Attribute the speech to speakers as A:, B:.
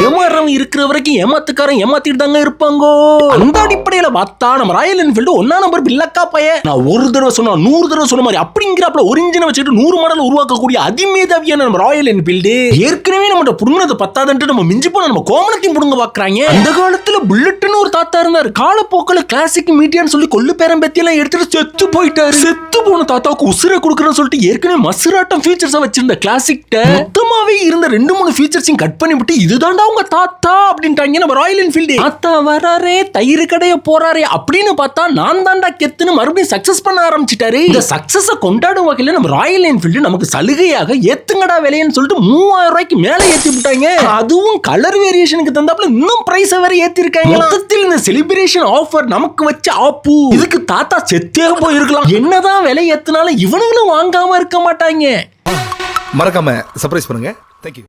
A: ஏமாறவன் இருக்கிற வரைக்கும் ஏமாத்துக்காரன் ஏமாத்திட்டு தாங்க இருப்பாங்க. அந்த அடிப்படையில பார்த்தா நம்ம ராயல் என்ஃபீல்டு 1 நம்பர் பில்லக்கா பையன். நான் ஒரு தடவை சொன்னா 100 தடவை சொன்ன மாதிரி அப்படிங்கிறப்பல ஒரு இன்ஜினை வச்சுட்டு 100 மாடல் உருவாக்கக்கூடிய அதிமேதாவியான நம்ம ராயல் என்ஃபீல்டு ஏற்கனவே நம்ம புடுங்கினது பத்தாதுன்ட்டு நம்ம மிஞ்சி போன நம்ம கோமணத்தையும் புடுங்க பாக்குறாங்க. அந்த காலத்துல புல்லட்னு ஒரு தாத்தா இருந்தாரு. காலப்போக்கில் கிளாசிக் மீடியான்னு சொல்லி கொள்ளு பேரம் பத்தி எல்லாம் எடுத்துட்டு செத்து போயிட்டாரு. செத்து போன தாத்தாவுக்கு உசுரை கொடுக்கறன்னு சொல்லிட்டு ஏற்கனவே மசுராட்டம் ஃபீச்சர்ஸ் வச்சிருந்த கிளாசிக் மொத்தமாவே இருந்த 2-3 ஃபீச்சர்ஸையும் கட் பண்ணிவிட்டு இதுதான்டா உங்க தாத்தா அப்படின்ட்டாங்க நம்ம ராயல் என்ஃபீல்டு. தாத்தா வராரே தயிர் கடைய போறாரே அப்படின்னு பார்த்தா நான் தான்டா கெத்துன்னு மறுபடியும் சக்சஸ் பண்ண ஆரம்பிச்சிட்டாரு. இந்த சக்சஸ கொண்டாடும் வகையில நம்ம ராயல் என்ஃபீல்டு நமக்கு சலுகையாக ஏத்துங்கடா விலைன்னு சொல்லிட்டு 3000 ரூபாய்க்கு மேல ஏத்தி விட்டாங்க. அதுவும் கலர் வேரியேஷனுக்கு தந்தாப்புல இன்னும் பிரைஸ் வேற ஏத்தி இருக்காங்க. மொத்தத்தில் இந்த செலிப்ரேஷன் ஆஃபர் நமக்கு வச்ச ஆப்பு. இதுக்கு தாத்தா செத்தே போயிருக்கலாம். என்னதான் விலை ஏத்துனாலும் இவனுங்களும் வாங்காம இருக்க மாட்டாங்க.
B: மறக்காம சர்ப்ரைஸ் பண்ணுங்க. தேங்க்யூ.